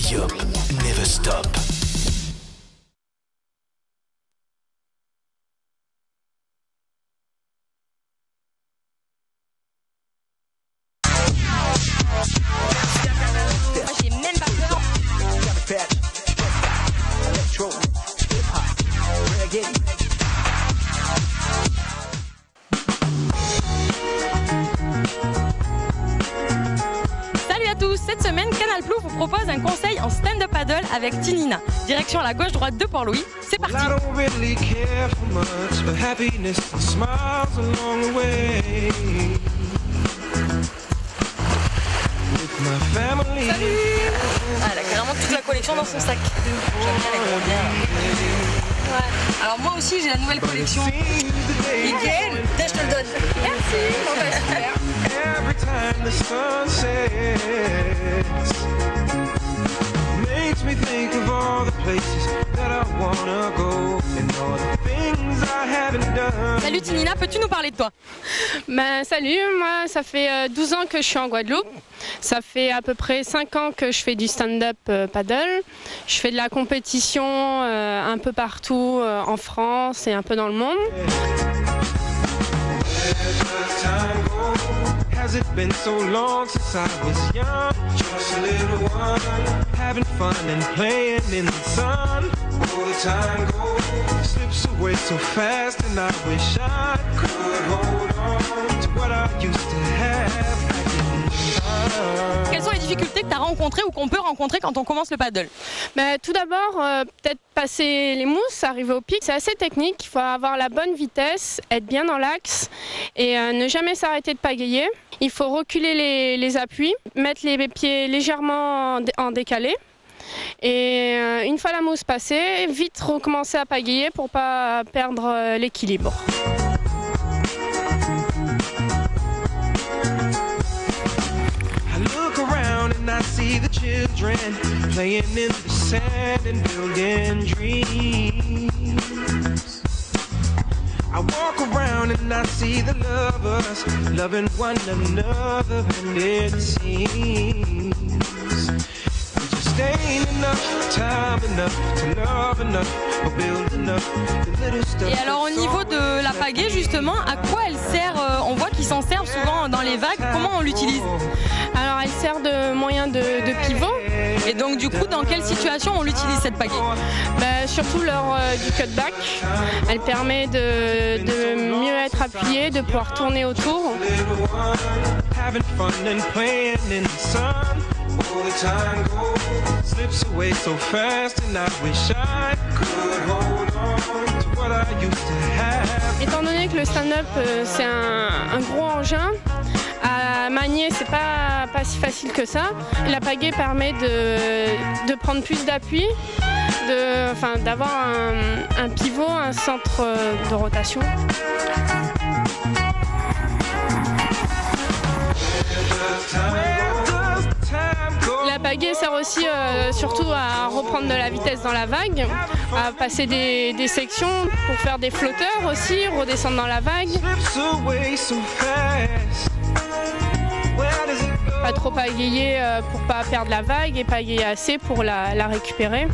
Yup, never stop. J'ai même pas peur. Salut à tous, cette semaine Canal+ vous propose un conseil en stand-up paddle avec Tinina. Direction la gauche-droite de Port-Louis, c'est parti. Salut. Ah, elle a carrément toute la collection dans son sac. J'aime bien les gros biens. Ouais. Alors moi aussi j'ai la nouvelle collection. Nickel. Tiens, je te le donne. Merci. Bon, bah, super. Salut Tinina, peux-tu nous parler de toi? Salut, moi ça fait 12 ans que je suis en Guadeloupe. Ça fait à peu près 5 ans que je fais du stand-up paddle. Je fais de la compétition un peu partout en France et un peu dans le monde. Has it been so long since I was young? Just a little one, having fun and playing in the sun. All the time goes, slips away so fast, and I wish I could hold on to what I used to have. Quelles sont les difficultés que tu as rencontrées ou qu'on peut rencontrer quand on commence le paddle? Tout d'abord, peut-être passer les mousses, arriver au pic. C'est assez technique, il faut avoir la bonne vitesse, être bien dans l'axe et ne jamais s'arrêter de pagayer. Il faut reculer les appuis, mettre les pieds légèrement en décalé. Et une fois la mousse passée, vite recommencer à pagayer pour ne pas perdre l'équilibre. I see the children playing in the sand and building dreams. I walk around and I see the lovers loving one another, and it seems there just ain't enough time enough to love enough or build enough the little stuff. Et alors au niveau de la pagaie justement, à quoi elle sert? On voit qu'ils s'en servent souvent dans les vagues. Comment on l'utilise? Alors elle sert de moyen de pivot. Et donc du coup, dans quelle situation on l'utilise cette pagaie? Surtout lors du cutback. Elle permet de mieux être appuyée, de pouvoir tourner autour. Étant donné que le stand-up c'est un gros engin, à manier c'est pas si facile que ça. La pagaie permet de prendre plus d'appui, d'avoir un pivot, un centre de rotation. La pagaie sert aussi surtout à reprendre de la vitesse dans la vague, à passer des sections pour faire des flotteurs aussi, redescendre dans la vague. Pas trop pagayer pour pas perdre la vague et pagayer assez pour la récupérer.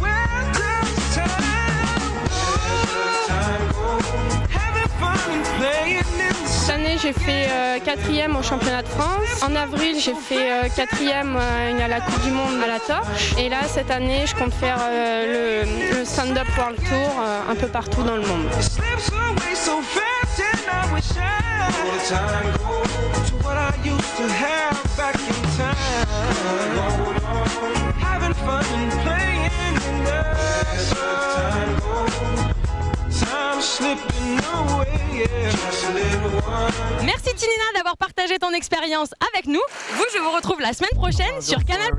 Cette année j'ai fait 4e au championnat de France. En avril j'ai fait 4e à la Coupe du Monde à la torche. Et là cette année je compte faire le stand-up World Tour un peu partout dans le monde. Merci Tinina d'avoir partagé ton expérience avec nous. Vous, je vous retrouve la semaine prochaine sur Canal+.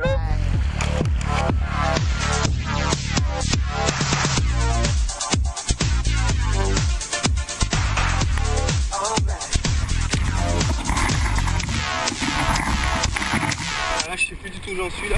Là, je sais plus du tout où j'en suis là.